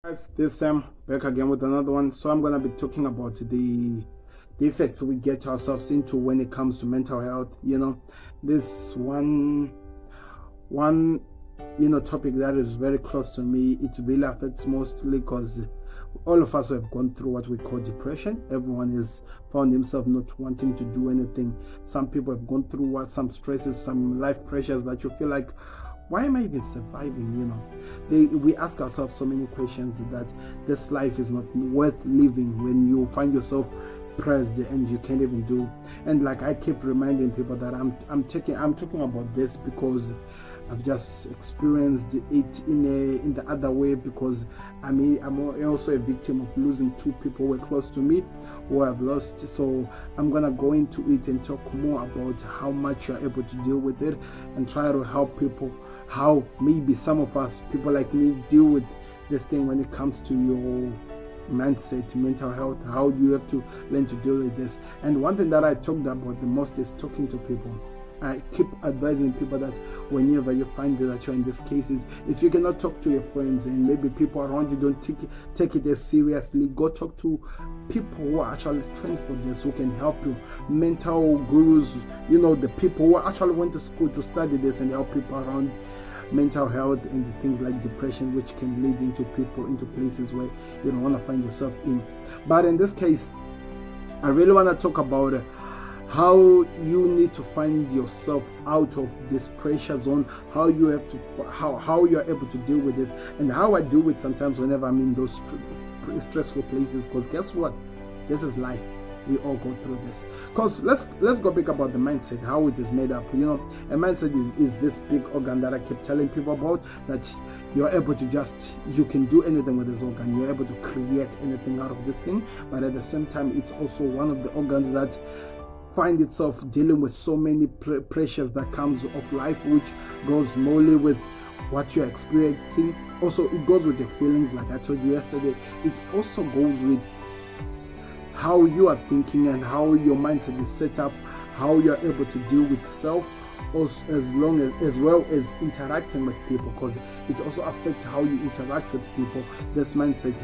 Guys, this Sam back again with another one. So I'm gonna be talking about the effects we get ourselves into when it comes to mental health. This one topic that is very close to me. It really affects mostly because all of us have gone through what we call depression. Everyone has found himself not wanting to do anything. Some people have gone through some stresses, some life pressures that you feel like, why am I even surviving? We ask ourselves so many questions that this life is not worth living when you find yourself pressed and you can't even do. And like I keep reminding people that I'm talking about this because I've just experienced it in the other way, because I'm also a victim of losing two people who were close to me who I've lost. So I'm gonna go into it and talk more about how much you're able to deal with it and try to help people, how maybe some of us, people like me, deal with this thing when it comes to your mindset, mental health, how you have to learn to deal with this. And one thing that I talked about the most is talking to people. I keep advising people that whenever you find that you're in these cases, if you cannot talk to your friends and maybe people around you don't take it as seriously, go talk to people who are actually trained for this, who can help you. Mental gurus, the people who actually went to school to study this and help people around mental health and things like depression, which can lead into people into places where you don't want to find yourself in. But in this case, I really want to talk about how you need to find yourself out of this pressure zone, how you're able to deal with it, and how I do it sometimes whenever I'm in those stressful places. Because guess what? This is life. We all go through this. Because let's go back about the mindset, how it is made up. A mindset is this big organ that I keep telling people about, that you're able to you can do anything with this organ. You're able to create anything out of this thing. But at the same time, it's also one of the organs that find itself dealing with so many pressures that comes of life, which goes mainly with what you're experiencing. Also, it goes with your feelings, like I told you yesterday. It also goes with how you are thinking and how your mindset is set up, how you're able to deal with self, as well as interacting with people, because it also affects how you interact with people. This mindset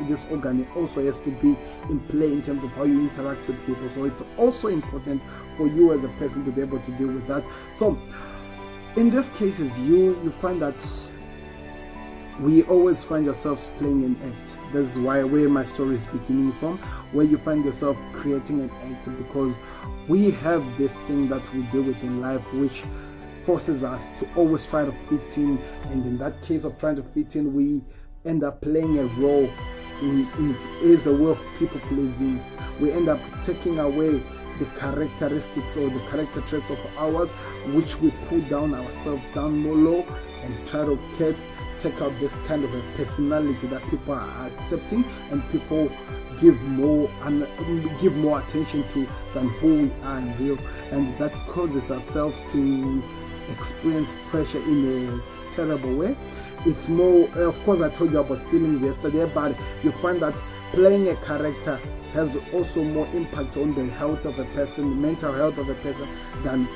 this organ also has to be in play in terms of how you interact with people. So it's also important for you as a person to be able to deal with that. So in these cases, you find that we always find ourselves playing an act. This is where my story is beginning from, where you find yourself creating an act, because we have this thing that we deal with in life, which forces us to always try to fit in. And in that case of trying to fit in, we end up playing a role is a way of people pleasing. We end up taking away the characteristics or the character traits of ours, which we put down ourselves down more low and try to take out this kind of a personality that people are accepting and people give more attention to than who we are in real. And that causes ourselves to experience pressure in a terrible way. It's more, of course, I told you about feelings yesterday, but you find that playing a character has also more impact on the health of a person, the mental health of a person, than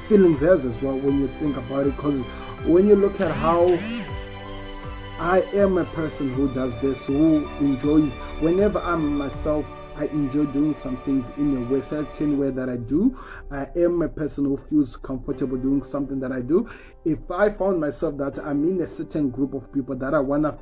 feelings has as well, when you think about it. Because when you look at how I am a person who does this, who enjoys, whenever I'm myself, I enjoy doing some things in a certain way that I do. I am a person who feels comfortable doing something that I do. If I found myself that I'm in a certain group of people that I want to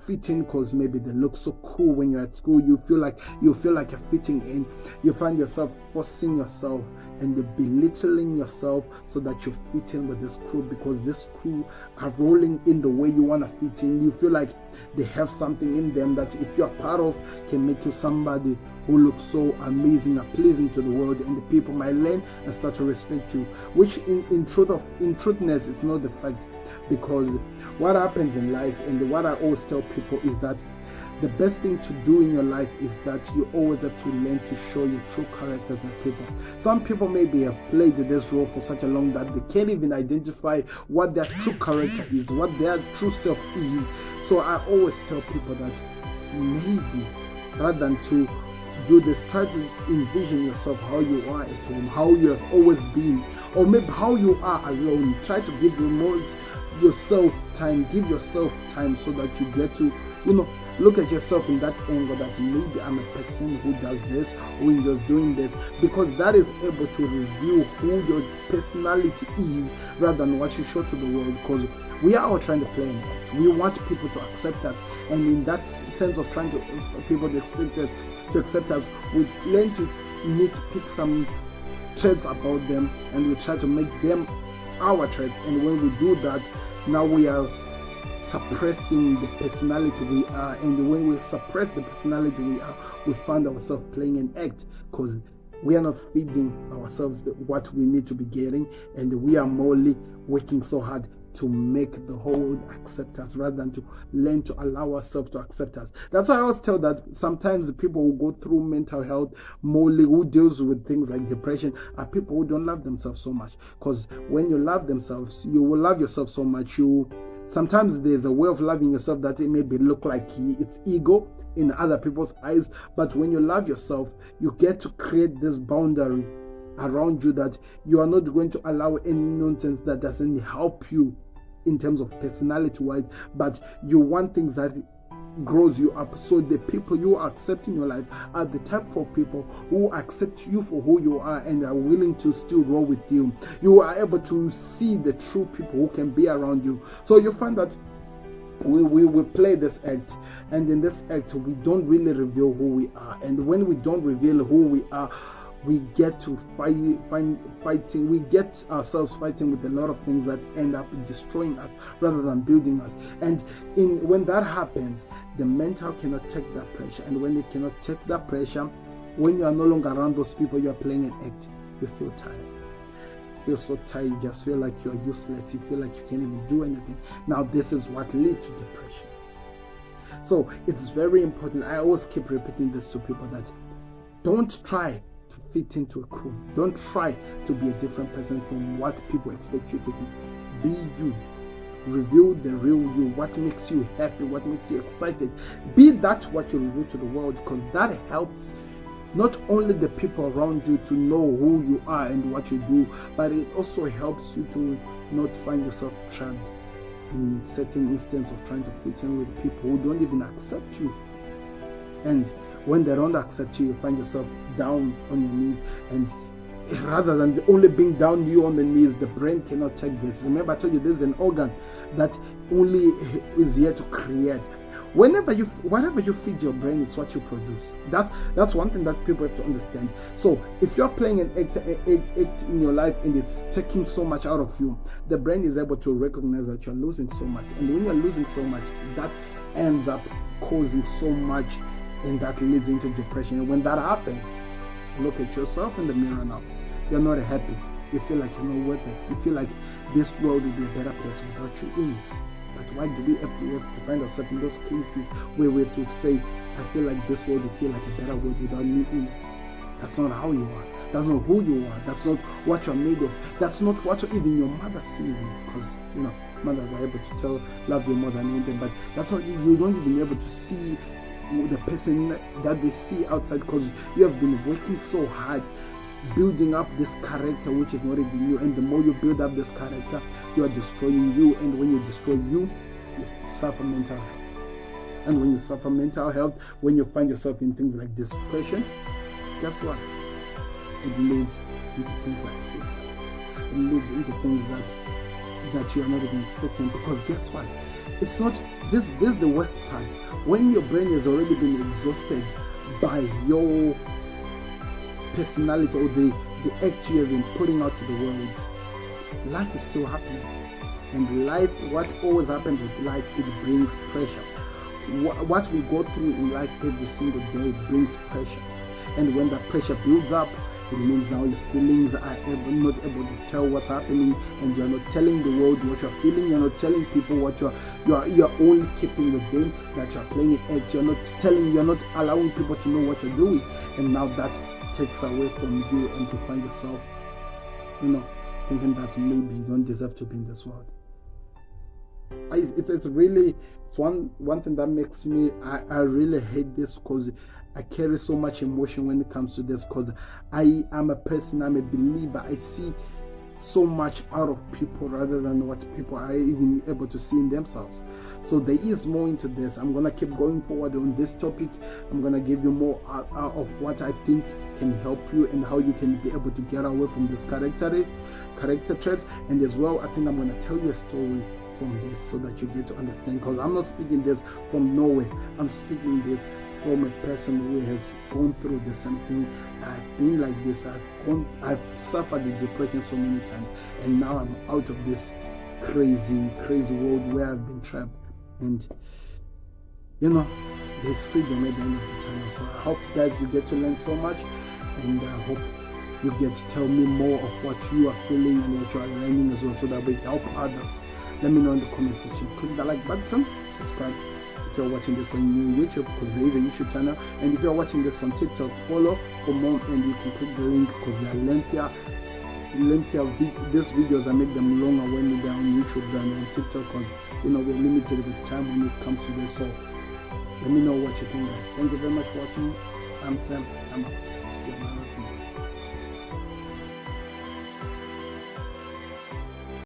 fit in, because maybe they look so cool when you're at school, you feel like you're fitting in, you find yourself forcing yourself and you're belittling yourself so that you fit in with this crew, because this crew are rolling in the way you want to fit in. You feel like they have something in them that if you're part of can make you somebody who looks so amazing and pleasing to the world, and the people might learn and start to respect you, which in truthness it's not the fact. Because what happens in life, and what I always tell people, is that the best thing to do in your life is that you always have to learn to show your true character to people. Some people maybe have played this role for such a long that they can't even identify what their true character is, what their true self is. So I always tell people that maybe rather than to do this, try to envision yourself how you are at home, how you have always been, or maybe how you are alone. Try to give yourself time, give yourself time so that you get to Look at yourself in that angle, that maybe I'm a person who does this, who is just doing this, because that is able to reveal who your personality is rather than what you show to the world. Because we are all trying to play in that. We want people to accept us, and in that sense of trying to people to accept us, we learn to nitpick some traits about them, and we try to make them our traits. And when we do that, now we are suppressing the personality we are, and when we suppress the personality we are, we find ourselves playing an act, because we are not feeding ourselves what we need to be getting, and we are morely working so hard to make the whole world accept us rather than to learn to allow ourselves to accept us. That's why I always tell that sometimes the people who go through mental health, morely, who deals with things like depression, are people who don't love themselves so much. Because when you love themselves, you will love yourself so much. Sometimes there's a way of loving yourself that it maybe look like it's ego in other people's eyes, but when you love yourself, you get to create this boundary around you that you are not going to allow any nonsense that doesn't help you in terms of personality wise, but you want things that grows you up. So the people you accept in your life are the type of people who accept you for who you are and are willing to still roll with you. You are able to see the true people who can be around you. So you find that we play this act, and in this act we don't really reveal who we are, and when we don't reveal who we are, we get to fighting. We get ourselves fighting with a lot of things that end up destroying us rather than building us. And when that happens, the mental cannot take that pressure. And when it cannot take that pressure, when you are no longer around those people, you are playing an act. You feel tired. You feel so tired. You just feel like you are useless. You feel like you can't even do anything. Now, this is what leads to depression. So it's very important. I always keep repeating this to people, that don't try fit into a crew. Don't try to be a different person from what people expect you to be. Be you. Reveal the real you. What makes you happy? What makes you excited? Be that what you reveal to the world, because that helps not only the people around you to know who you are and what you do, but it also helps you to not find yourself trapped in certain instances of trying to fit in with people who don't even accept you. And when they don't accept you, you find yourself down on your knees, and rather than only being down you on the knees, the brain cannot take this. Remember, I told you this is an organ that only is here to create. Whatever you feed your brain, it's what you produce. That's one thing that people have to understand. So if you're playing an act in your life and it's taking so much out of you, the brain is able to recognize that you're losing so much, and when you're losing so much, that ends up causing so much, and that leads into depression. And when that happens, look at yourself in the mirror now. You're not happy. You feel like you're not worth it. You feel like this world would be a better place without you in it. But why do we have to find ourselves in those cases where we have to say, I feel like this world would feel like a better world without me in it? That's not how you are. That's not who you are. That's not what you're made of. That's not what even your mother sees you. Because, mothers are able to love your mother and anything, but that's not, you don't even able to see the person that they see outside, because you have been working so hard building up this character which is not even you. And the more you build up this character, you are destroying you, and when you destroy you suffer mental health. And when you suffer mental health, when you find yourself in things like depression, guess what? It leads into things like suicide. It leads into things that you are not even expecting, because guess what? It's not this is the worst part. When your brain has already been exhausted by your personality or the act you have been putting out to the world, life is still happening. And life, what always happens with life, it brings pressure. What we go through in life every single day brings pressure. And when that pressure builds up, it means now your feelings are not able to tell what's happening, and you're not telling the world what you're feeling. You're not telling people what you're only keeping the game that you're playing it. You're not allowing people to know what you're doing, and now that takes away from you, and you find yourself, thinking that maybe you don't deserve to be in this world. It's one thing that makes me, I really hate this, because I carry so much emotion when it comes to this, because I am a person, I'm a believer. I see so much out of people rather than what people are even able to see in themselves. So there is more into this. I'm gonna keep going forward on this topic. I'm gonna give you more out of what I think can help you and how you can be able to get away from this character traits. And as well, I think I'm gonna tell you a story from this so that you get to understand, because I'm not speaking this from nowhere. I'm speaking this from a person who has gone through the same thing. I've been like this. I've suffered the depression so many times, and now I'm out of this crazy world where I've been trapped. And there's freedom at the end of the tunnel. So I hope guys you get to learn so much, and I hope you get to tell me more of what you are feeling and what you are learning as well, so that we help others. Let me know in the comment section. Click the like button, subscribe if you're watching this on YouTube, because there is a YouTube channel. And if you're watching this on TikTok, follow for more, and you can click the link because they are lengthier. These videos, I make them longer when they're on YouTube than on TikTok, because we're limited with time when it comes to this. So let me know what you think, guys. Thank you very much for watching. I'm Sam. I'm out.